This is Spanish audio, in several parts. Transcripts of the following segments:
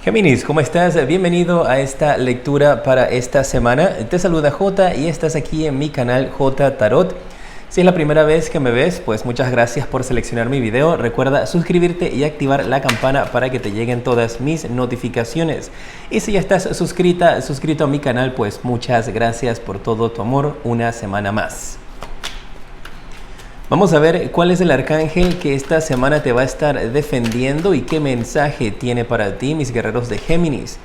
Géminis, ¿cómo estás? Bienvenido a esta lectura para esta semana. Te saluda J y estás aquí en mi canal J Tarot. Si es la primera vez que me ves, pues muchas gracias por seleccionar mi video. Recuerda suscribirte y activar la campana para que te lleguen todas mis notificaciones. Y si ya estás suscrito a mi canal, pues muchas gracias por todo tu amor una semana más. Vamos a ver cuál es el arcángel que esta semana te va a estar defendiendo y qué mensaje tiene para ti, mis guerreros de Géminis.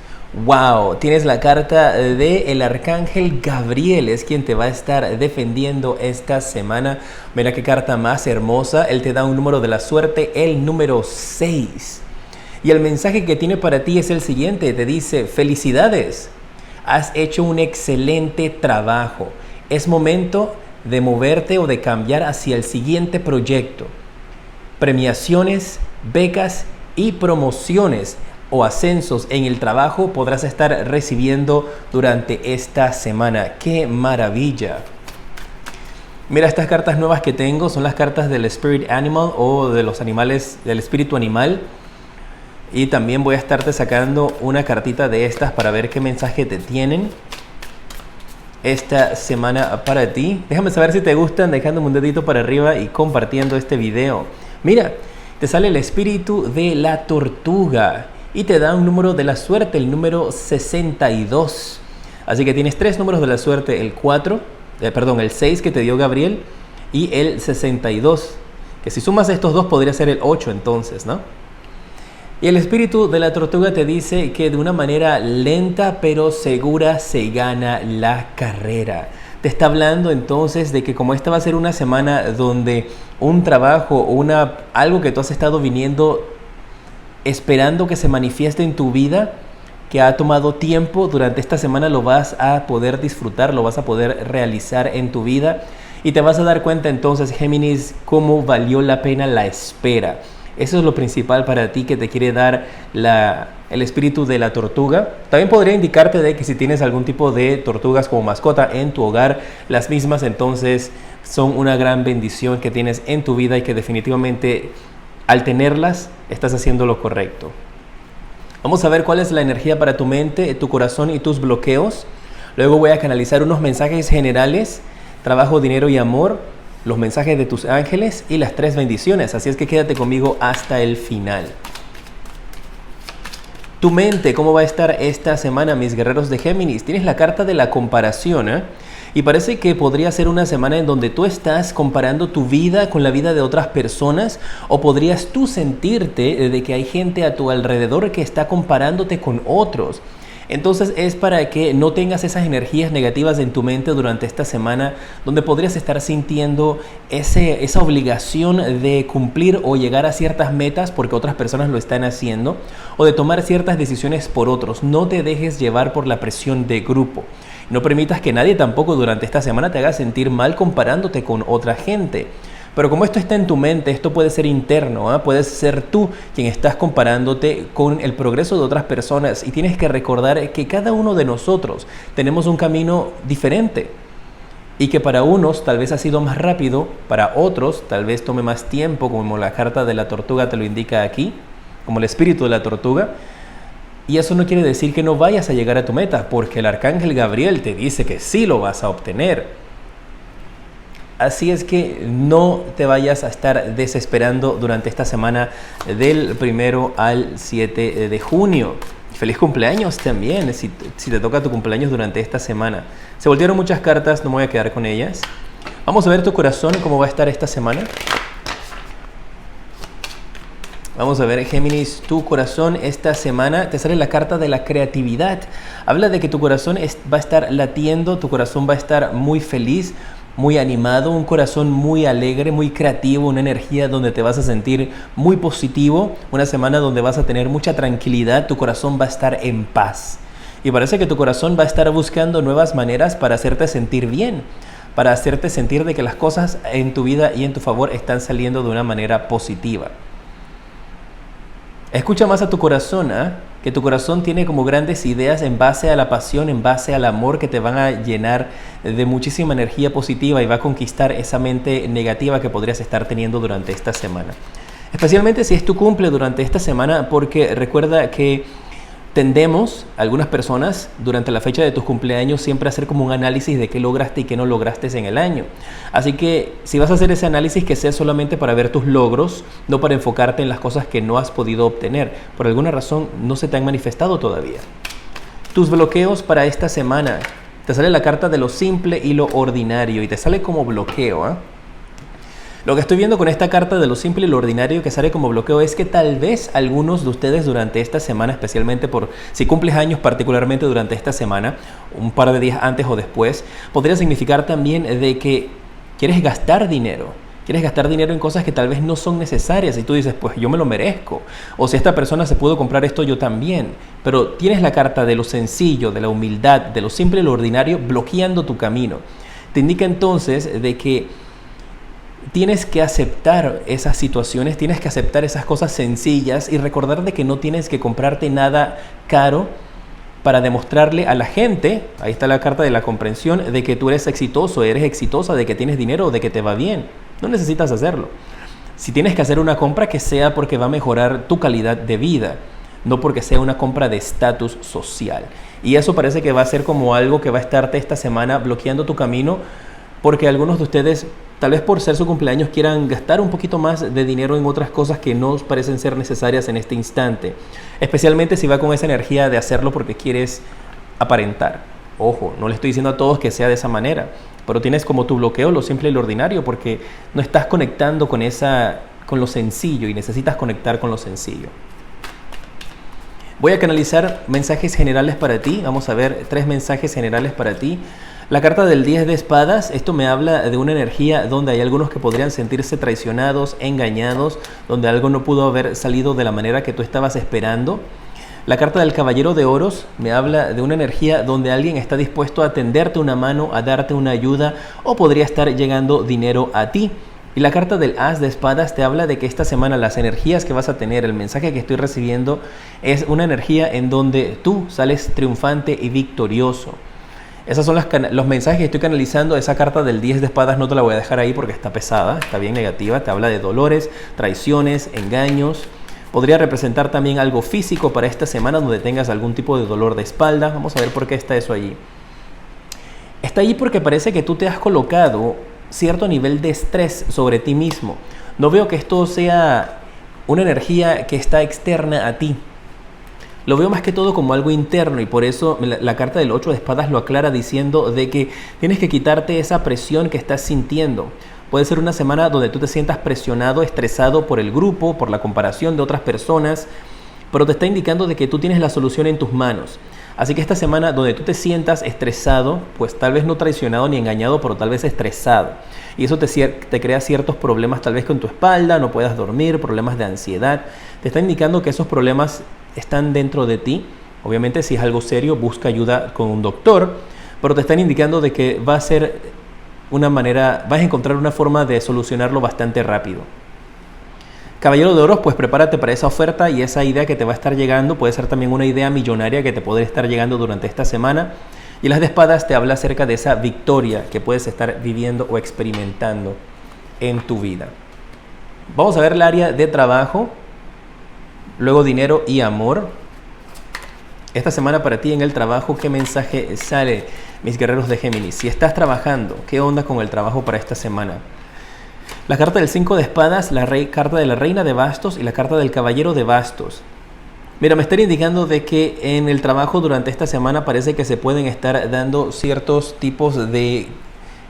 ¡Wow! Tienes la carta del arcángel Gabriel, es quien te va a estar defendiendo esta semana. Mira qué carta más hermosa. Él te da un número de la suerte, el número 6. Y el mensaje que tiene para ti es el siguiente. Te dice: felicidades, has hecho un excelente trabajo. Es momento de moverte o de cambiar hacia el siguiente proyecto. Premiaciones, becas y promociones o ascensos en el trabajo podrás estar recibiendo durante esta semana. ¡Qué maravilla! Mira, estas cartas nuevas que tengo son las cartas del Spirit Animal o de los animales, del espíritu animal. Y también voy a estarte sacando una cartita de estas para ver qué mensaje te tienen esta semana para ti. Déjame saber si te gustan dejándome un dedito para arriba y compartiendo este video. Mira, te sale el espíritu de la tortuga y te da un número de la suerte, el número 62. Así que tienes tres números de la suerte: el 6 que te dio Gabriel y el 62, que si sumas estos dos podría ser el 8 entonces, ¿no? Y el espíritu de la tortuga te dice que de una manera lenta pero segura se gana la carrera. Te está hablando entonces de que como esta va a ser una semana donde un trabajo o algo que tú has estado viniendo esperando que se manifieste en tu vida, que ha tomado tiempo, durante esta semana lo vas a poder disfrutar, lo vas a poder realizar en tu vida y te vas a dar cuenta entonces, Géminis, cómo valió la pena la espera. Eso es lo principal para ti que te quiere dar el espíritu de la tortuga. También podría indicarte de que si tienes algún tipo de tortugas como mascota en tu hogar, las mismas entonces son una gran bendición que tienes en tu vida y que definitivamente al tenerlas estás haciendo lo correcto. Vamos a ver cuál es la energía para tu mente, tu corazón y tus bloqueos. Luego voy a canalizar unos mensajes generales: trabajo, dinero y amor, los mensajes de tus ángeles y las 3 bendiciones. Así es que quédate conmigo hasta el final. Tu mente, ¿cómo va a estar esta semana, mis guerreros de Géminis? Tienes la carta de la comparación, ¿eh? Y parece que podría ser una semana en donde tú estás comparando tu vida con la vida de otras personas, o podrías tú sentirte de que hay gente a tu alrededor que está comparándote con otros. Entonces es para que no tengas esas energías negativas en tu mente durante esta semana, donde podrías estar sintiendo esa obligación de cumplir o llegar a ciertas metas porque otras personas lo están haciendo, o de tomar ciertas decisiones por otros. No te dejes llevar por la presión de grupo. No permitas que nadie tampoco durante esta semana te haga sentir mal comparándote con otra gente. Pero como esto está en tu mente, esto puede ser interno, ¿eh? Puedes ser tú quien estás comparándote con el progreso de otras personas, y tienes que recordar que cada uno de nosotros tenemos un camino diferente y que para unos tal vez ha sido más rápido, para otros tal vez tome más tiempo, como la carta de la tortuga te lo indica aquí, como el espíritu de la tortuga. Y eso no quiere decir que no vayas a llegar a tu meta, porque el arcángel Gabriel te dice que sí lo vas a obtener. Así es que no te vayas a estar desesperando durante esta semana del 1 al 7 de junio. Feliz cumpleaños también, si te toca tu cumpleaños durante esta semana. Se voltearon muchas cartas, no me voy a quedar con ellas. Vamos a ver tu corazón, cómo va a estar esta semana. Vamos a ver, Géminis, tu corazón esta semana. Te sale la carta de la creatividad. Habla de que tu corazón va a estar latiendo, tu corazón va a estar muy feliz, muy animado, un corazón muy alegre, muy creativo, una energía donde te vas a sentir muy positivo, una semana donde vas a tener mucha tranquilidad, tu corazón va a estar en paz. Y parece que tu corazón va a estar buscando nuevas maneras para hacerte sentir bien, para hacerte sentir de que las cosas en tu vida y en tu favor están saliendo de una manera positiva. Escucha más a tu corazón, ¿eh? Que tu corazón tiene como grandes ideas en base a la pasión, en base al amor, que te van a llenar de muchísima energía positiva y va a conquistar esa mente negativa que podrías estar teniendo durante esta semana. Especialmente si es tu cumple durante esta semana, porque recuerda que Tendemos, algunas personas, durante la fecha de tus cumpleaños, siempre a hacer como un análisis de qué lograste y qué no lograste en el año. Así que si vas a hacer ese análisis, que sea solamente para ver tus logros, no para enfocarte en las cosas que no has podido obtener. Por alguna razón no se te han manifestado todavía. Tus bloqueos para esta semana. Te sale la carta de lo simple y lo ordinario y te sale como bloqueo, ¿eh? Lo que estoy viendo con esta carta de lo simple y lo ordinario que sale como bloqueo es que tal vez algunos de ustedes durante esta semana, especialmente por si cumples años particularmente durante esta semana, un par de días antes o después, podría significar también de que quieres gastar dinero. Quieres gastar dinero en cosas que tal vez no son necesarias y tú dices, pues yo me lo merezco. O si esta persona se pudo comprar esto, yo también. Pero tienes la carta de lo sencillo, de la humildad, de lo simple y lo ordinario bloqueando tu camino. Te indica entonces de que tienes que aceptar esas situaciones, tienes que aceptar esas cosas sencillas y recordar de que no tienes que comprarte nada caro para demostrarle a la gente, ahí está la carta de la comprensión, de que tú eres exitoso, eres exitosa, de que tienes dinero, de que te va bien. No necesitas hacerlo. Si tienes que hacer una compra, que sea porque va a mejorar tu calidad de vida, no porque sea una compra de estatus social. Y eso parece que va a ser como algo que va a estarte esta semana bloqueando tu camino, porque algunos de ustedes, tal vez por ser su cumpleaños, quieran gastar un poquito más de dinero en otras cosas que no parecen ser necesarias en este instante. Especialmente si va con esa energía de hacerlo porque quieres aparentar. Ojo, no le estoy diciendo a todos que sea de esa manera, pero tienes como tu bloqueo lo simple y lo ordinario porque no estás conectando con lo sencillo y necesitas conectar con lo sencillo. Voy a canalizar mensajes generales para ti. Vamos a ver 3 mensajes generales para ti. La carta del 10 de espadas, esto me habla de una energía donde hay algunos que podrían sentirse traicionados, engañados, donde algo no pudo haber salido de la manera que tú estabas esperando. La carta del caballero de oros me habla de una energía donde alguien está dispuesto a tenderte una mano, a darte una ayuda o podría estar llegando dinero a ti. Y la carta del as de espadas te habla de que esta semana las energías que vas a tener, el mensaje que estoy recibiendo es una energía en donde tú sales triunfante y victorioso. Esos son los mensajes que estoy canalizando. Esa carta del 10 de espadas no te la voy a dejar ahí porque está pesada, está bien negativa. Te habla de dolores, traiciones, engaños. Podría representar también algo físico para esta semana donde tengas algún tipo de dolor de espalda. Vamos a ver por qué está eso allí. Está allí porque parece que tú te has colocado cierto nivel de estrés sobre ti mismo. No veo que esto sea una energía que está externa a ti. Lo veo más que todo como algo interno y por eso la carta del 8 de espadas lo aclara diciendo de que tienes que quitarte esa presión que estás sintiendo. Puede ser una semana donde tú te sientas presionado, estresado por el grupo, por la comparación de otras personas, pero te está indicando de que tú tienes la solución en tus manos. Así que esta semana donde tú te sientas estresado, pues tal vez no traicionado ni engañado, pero tal vez estresado. Y eso te crea ciertos problemas tal vez con tu espalda, no puedas dormir, problemas de ansiedad. Te está indicando que esos problemas están dentro de ti. Obviamente si es algo serio, busca ayuda con un doctor, pero te están indicando de que vas a encontrar una forma de solucionarlo bastante rápido. Caballero de Oros, pues prepárate para esa oferta y esa idea que te va a estar llegando. Puede ser también una idea millonaria que te puede estar llegando durante esta semana. Y las de espadas te habla acerca de esa victoria que puedes estar viviendo o experimentando en tu vida. Vamos a ver el área de trabajo, luego dinero y amor. Esta semana para ti en el trabajo, ¿qué mensaje sale, mis guerreros de Géminis? Si estás trabajando, ¿qué onda con el trabajo para esta semana? La carta del 5 de espadas, carta de la reina de bastos y la carta del caballero de bastos. Mira, me están indicando de que en el trabajo durante esta semana parece que se pueden estar dando ciertos tipos de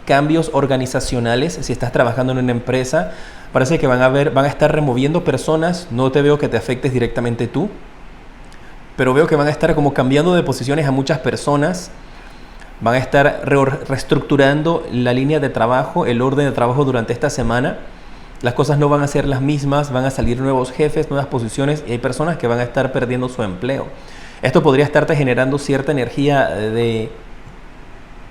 cambios organizacionales. Si estás trabajando en una empresa, parece que van a estar removiendo personas. No te veo que te afectes directamente tú, pero veo que van a estar como cambiando de posiciones a muchas personas. Van a estar reestructurando la línea de trabajo, el orden de trabajo durante esta semana. Las cosas no van a ser las mismas, van a salir nuevos jefes, nuevas posiciones y hay personas que van a estar perdiendo su empleo. Esto podría estarte generando cierta energía de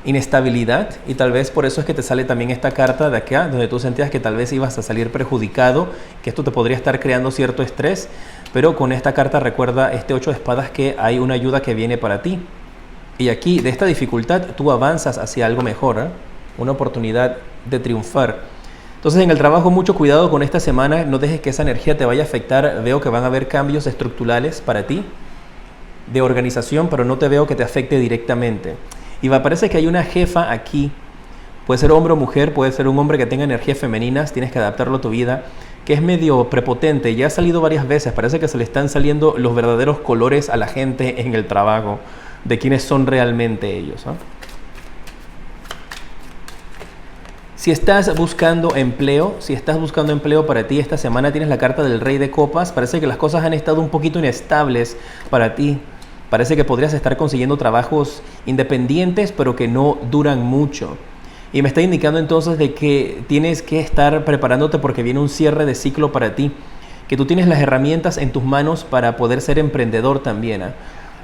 inestabilidad y tal vez por eso es que te sale también esta carta de acá, donde tú sentías que tal vez ibas a salir perjudicado, que esto te podría estar creando cierto estrés, pero con esta carta recuerda este 8 de espadas que hay una ayuda que viene para ti. Y aquí, de esta dificultad, tú avanzas hacia algo mejor, una oportunidad de triunfar. Entonces, en el trabajo, mucho cuidado con esta semana. No dejes que esa energía te vaya a afectar. Veo que van a haber cambios estructurales para ti. de organización, pero no te veo que te afecte directamente. Y me parece que hay una jefa aquí, puede ser hombre o mujer, puede ser un hombre que tenga energías femeninas, tienes que adaptarlo a tu vida, que es medio prepotente, ya ha salido varias veces, parece que se le están saliendo los verdaderos colores a la gente en el trabajo, de quiénes son realmente ellos, ¿no? Si estás buscando empleo para ti, esta semana tienes la carta del Rey de Copas. Parece que las cosas han estado un poquito inestables para ti. Parece que podrías estar consiguiendo trabajos independientes, pero que no duran mucho. Y me está indicando entonces de que tienes que estar preparándote porque viene un cierre de ciclo para ti. Que tú tienes las herramientas en tus manos para poder ser emprendedor también, ¿eh?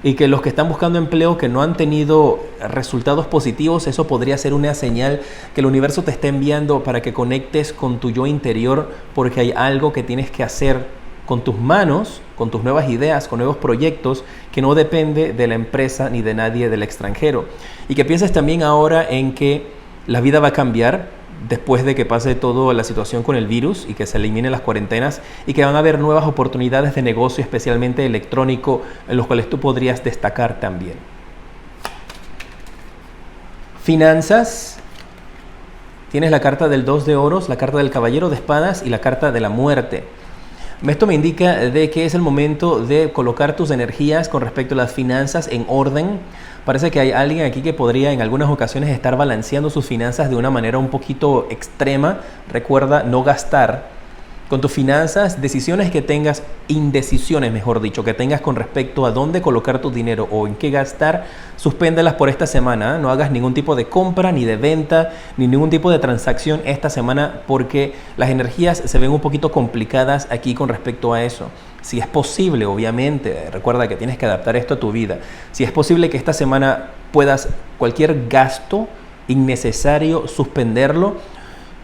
Y que los que están buscando empleo que no han tenido resultados positivos, eso podría ser una señal que el universo te está enviando para que conectes con tu yo interior, porque hay algo que tienes que hacer con tus manos, con tus nuevas ideas, con nuevos proyectos, que no depende de la empresa ni de nadie del extranjero. Y que pienses también ahora en que la vida va a cambiar después de que pase toda la situación con el virus y que se eliminen las cuarentenas, y que van a haber nuevas oportunidades de negocio, especialmente electrónico, en los cuales tú podrías destacar también. Finanzas. Tienes la carta del 2 de oros, la carta del caballero de espadas y la carta de la muerte. Esto me indica de que es el momento de colocar tus energías con respecto a las finanzas en orden. Parece que hay alguien aquí que podría en algunas ocasiones estar balanceando sus finanzas de una manera un poquito extrema. Recuerda no gastar. Con tus finanzas, decisiones que tengas, indecisiones mejor dicho, que tengas con respecto a dónde colocar tu dinero o en qué gastar, suspéndelas por esta semana. No hagas ningún tipo de compra, ni de venta, ni ningún tipo de transacción esta semana, porque las energías se ven un poquito complicadas aquí con respecto a eso. Si es posible, obviamente, recuerda que tienes que adaptar esto a tu vida. Si es posible que esta semana puedas cualquier gasto innecesario suspenderlo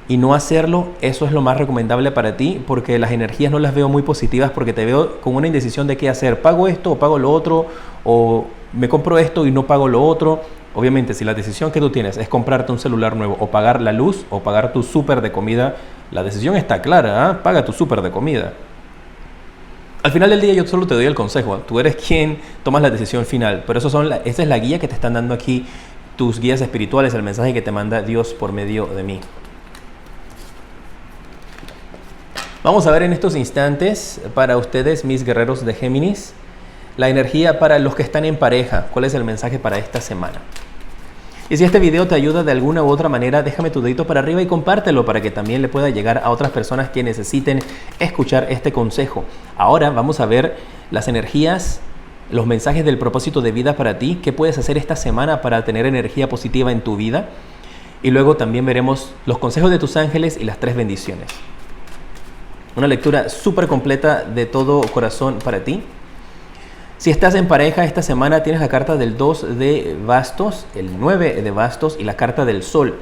y no hacerlo, eso es lo más recomendable para ti, porque las energías no las veo muy positivas, porque te veo con una indecisión de qué hacer. ¿Pago esto o pago lo otro? ¿O me compro esto y no pago lo otro? Obviamente, si la decisión que tú tienes es comprarte un celular nuevo o pagar la luz o pagar tu súper de comida, la decisión está clara, ¿eh? Paga tu súper de comida. Al final del día yo solo te doy el consejo, tú eres quien tomas la decisión final, pero esa es la guía que te están dando aquí tus guías espirituales, el mensaje que te manda Dios por medio de mí. Vamos a ver en estos instantes para ustedes, mis guerreros de Géminis, la energía para los que están en pareja. ¿Cuál es el mensaje para esta semana? Y si este video te ayuda de alguna u otra manera, déjame tu dedito para arriba y compártelo para que también le pueda llegar a otras personas que necesiten escuchar este consejo. Ahora vamos a ver las energías, los mensajes del propósito de vida para ti. ¿Qué puedes hacer esta semana para tener energía positiva en tu vida? Y luego también veremos los consejos de tus ángeles y las 3 bendiciones. Una lectura súper completa de todo corazón para ti. Si estás en pareja, esta semana tienes la carta del 2 de bastos, el 9 de bastos y la carta del sol.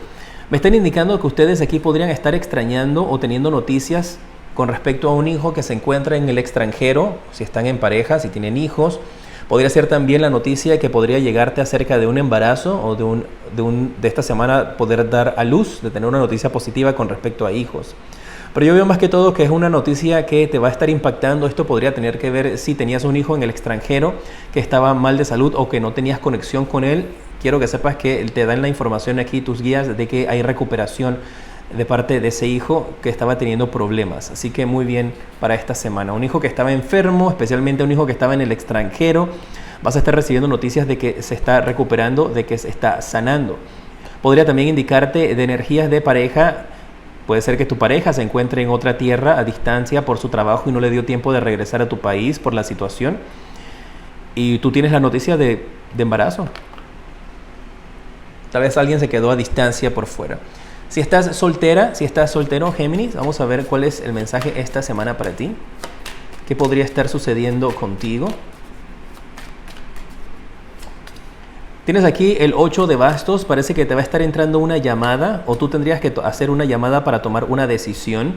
Me están indicando que ustedes aquí podrían estar extrañando o teniendo noticias con respecto a un hijo que se encuentra en el extranjero. Si están en pareja, si tienen hijos, podría ser también la noticia que podría llegarte acerca de un embarazo o de esta semana poder dar a luz, de tener una noticia positiva con respecto a hijos. Pero yo veo más que todo que es una noticia que te va a estar impactando. Esto podría tener que ver si tenías un hijo en el extranjero que estaba mal de salud o que no tenías conexión con él. Quiero que sepas que te dan la información aquí, tus guías, de que hay recuperación de parte de ese hijo que estaba teniendo problemas. Así que muy bien para esta semana. Un hijo que estaba enfermo, especialmente un hijo que estaba en el extranjero, vas a estar recibiendo noticias de que se está recuperando, de que se está sanando. Podría también indicarte de energías de pareja. Puede ser que tu pareja se encuentre en otra tierra a distancia por su trabajo y no le dio tiempo de regresar a tu país por la situación. Y tú tienes la noticia de embarazo. Tal vez alguien se quedó a distancia por fuera. Si estás soltera, si estás soltero, Géminis, vamos a ver cuál es el mensaje esta semana para ti. ¿Qué podría estar sucediendo contigo? Tienes aquí el 8 de bastos, parece que te va a estar entrando una llamada o tú tendrías que hacer una llamada para tomar una decisión.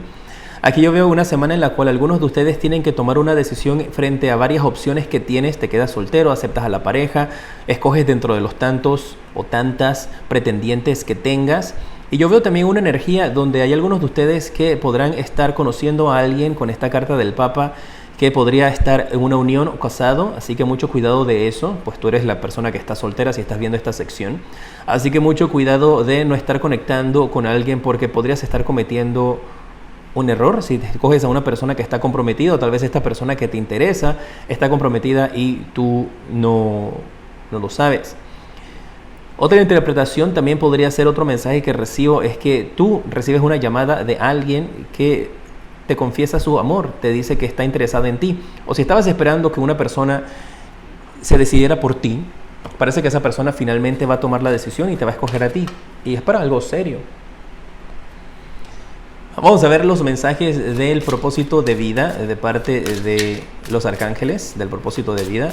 Aquí yo veo una semana en la cual algunos de ustedes tienen que tomar una decisión frente a varias opciones que tienes. Te quedas soltero, aceptas a la pareja, escoges dentro de los tantos o tantas pretendientes que tengas. Y yo veo también una energía donde hay algunos de ustedes que podrán estar conociendo a alguien con esta carta del Papa que podría estar en una unión o casado, así que mucho cuidado de eso, pues tú eres la persona que está soltera si estás viendo esta sección. Así que mucho cuidado de no estar conectando con alguien porque podrías estar cometiendo un error si te coges a una persona que está comprometida, o tal vez esta persona que te interesa está comprometida y tú no lo sabes. Otra interpretación también podría ser, otro mensaje que recibo, es que tú recibes una llamada de alguien que te confiesa su amor, te dice que está interesada en ti. O si estabas esperando que una persona se decidiera por ti, parece que esa persona finalmente va a tomar la decisión y te va a escoger a ti. Y es para algo serio. Vamos a ver los mensajes del propósito de vida de parte de los arcángeles, del propósito de vida.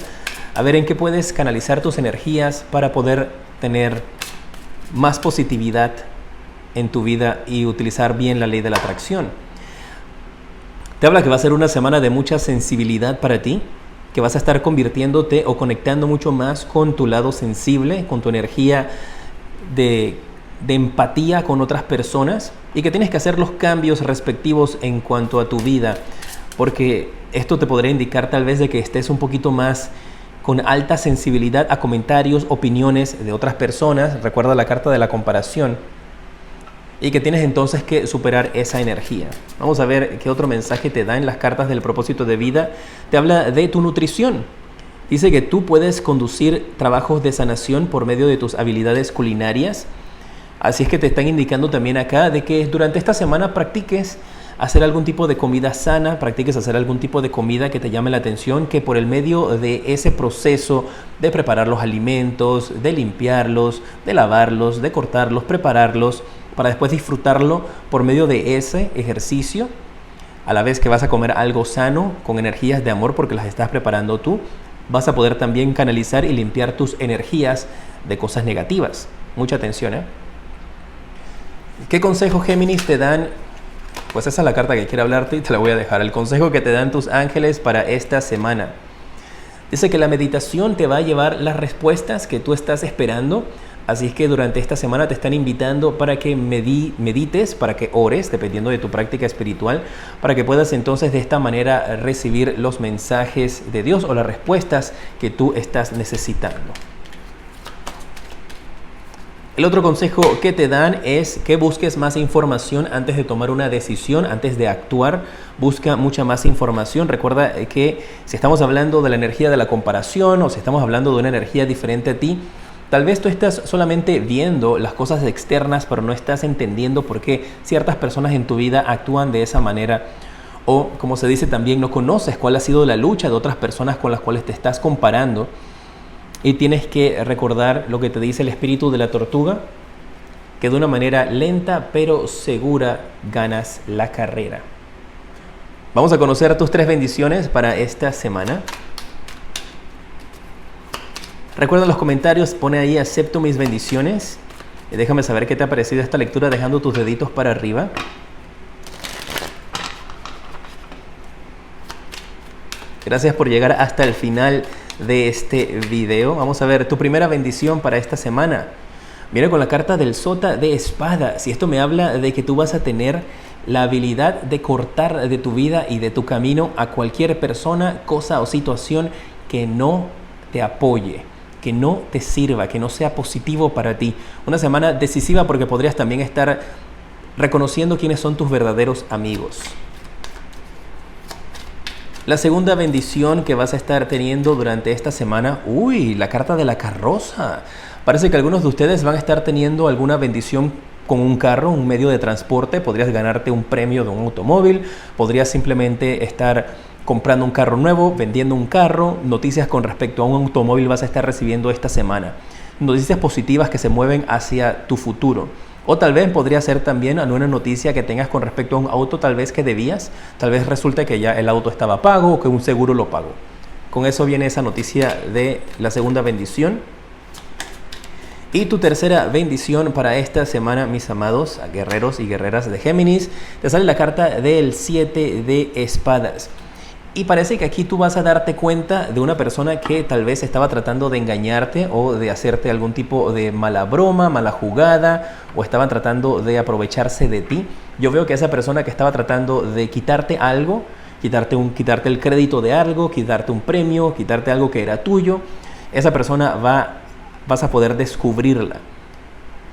A ver en qué puedes canalizar tus energías para poder tener más positividad en tu vida y utilizar bien la ley de la atracción. Te habla que va a ser una semana de mucha sensibilidad para ti, que vas a estar convirtiéndote o conectando mucho más con tu lado sensible, con tu energía de empatía con otras personas, y que tienes que hacer los cambios respectivos en cuanto a tu vida, porque esto te podría indicar tal vez de que estés un poquito más con alta sensibilidad a comentarios, opiniones de otras personas. Recuerda la carta de la comparación, y que tienes entonces que superar esa energía. Vamos a ver qué otro mensaje te da en las cartas del propósito de vida. Te habla de tu nutrición. Dice que tú puedes conducir trabajos de sanación por medio de tus habilidades culinarias. Así es que te están indicando también acá de que durante esta semana practiques hacer algún tipo de comida sana, practiques hacer algún tipo de comida que te llame la atención, que por el medio de ese proceso de preparar los alimentos, de limpiarlos, de lavarlos, de cortarlos, prepararlos, para después disfrutarlo por medio de ese ejercicio, a la vez que vas a comer algo sano, con energías de amor porque las estás preparando tú, vas a poder también canalizar y limpiar tus energías de cosas negativas. Mucha atención, ¿eh? ¿Qué consejo, Géminis, te dan? Pues esa es la carta que quiero hablarte y te la voy a dejar. El consejo que te dan tus ángeles para esta semana. Dice que la meditación te va a llevar las respuestas que tú estás esperando. Así es que durante esta semana te están invitando para que medites, para que ores, dependiendo de tu práctica espiritual, para que puedas entonces de esta manera recibir los mensajes de Dios o las respuestas que tú estás necesitando. El otro consejo que te dan es que busques más información antes de tomar una decisión, antes de actuar. Busca mucha más información. Recuerda que si estamos hablando de la energía de la comparación o si estamos hablando de una energía diferente a ti, tal vez tú estás solamente viendo las cosas externas, pero no estás entendiendo por qué ciertas personas en tu vida actúan de esa manera. O, como se dice también, no conoces cuál ha sido la lucha de otras personas con las cuales te estás comparando. Y tienes que recordar lo que te dice el espíritu de la tortuga, que de una manera lenta pero segura ganas la carrera. Vamos a conocer tus 3 bendiciones para esta semana. Recuerda en los comentarios, pone ahí acepto mis bendiciones. Y déjame saber qué te ha parecido esta lectura dejando tus deditos para arriba. Gracias por llegar hasta el final de este video. Vamos a ver tu primera bendición para esta semana. Viene con la carta del Sota de espadas, y esto me habla de que tú vas a tener la habilidad de cortar de tu vida y de tu camino a cualquier persona, cosa o situación que no te apoye, que no te sirva, que no sea positivo para ti. Una semana decisiva porque podrías también estar reconociendo quiénes son tus verdaderos amigos. La segunda bendición que vas a estar teniendo durante esta semana, la carta de la carroza. Parece que algunos de ustedes van a estar teniendo alguna bendición con un carro, un medio de transporte. Podrías ganarte un premio de un automóvil, podrías simplemente estar comprando un carro nuevo, vendiendo un carro. Noticias con respecto a un automóvil vas a estar recibiendo esta semana. Noticias positivas que se mueven hacia tu futuro. O tal vez podría ser también alguna noticia que tengas con respecto a un auto tal vez que debías. Tal vez resulte que ya el auto estaba pago o que un seguro lo pagó. Con eso viene esa noticia de la segunda bendición. Y tu tercera bendición para esta semana, mis amados guerreros y guerreras de Géminis, te sale la carta del 7 de espadas. Y parece que aquí tú vas a darte cuenta de una persona que tal vez estaba tratando de engañarte o de hacerte algún tipo de mala broma, mala jugada, o estaban tratando de aprovecharse de ti. Yo veo que esa persona que estaba tratando de quitarte algo quitarte el crédito de algo, quitarte un premio, quitarte algo que era tuyo. Esa persona vas a poder descubrirla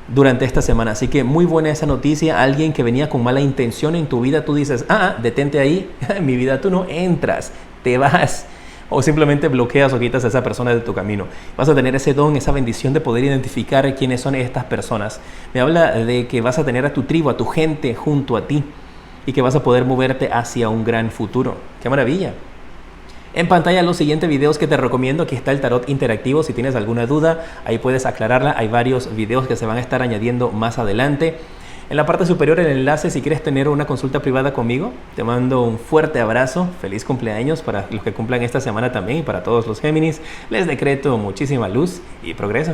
durante esta semana. Así que muy buena esa noticia. Alguien que venía con mala intención en tu vida, tú dices, detente ahí, en mi vida tú no entras, te vas. O simplemente bloqueas o quitas a esa persona de tu camino. Vas a tener ese don, esa bendición de poder identificar quiénes son estas personas. Me habla de que vas a tener a tu tribu, a tu gente junto a ti y que vas a poder moverte hacia un gran futuro. ¡Qué maravilla! En pantalla los siguientes videos que te recomiendo. Aquí está el tarot interactivo. Si tienes alguna duda, ahí puedes aclararla. Hay varios videos que se van a estar añadiendo más adelante. En la parte superior el enlace si quieres tener una consulta privada conmigo. Te mando un fuerte abrazo. Feliz cumpleaños para los que cumplan esta semana también y para todos los Géminis. Les decreto muchísima luz y progreso.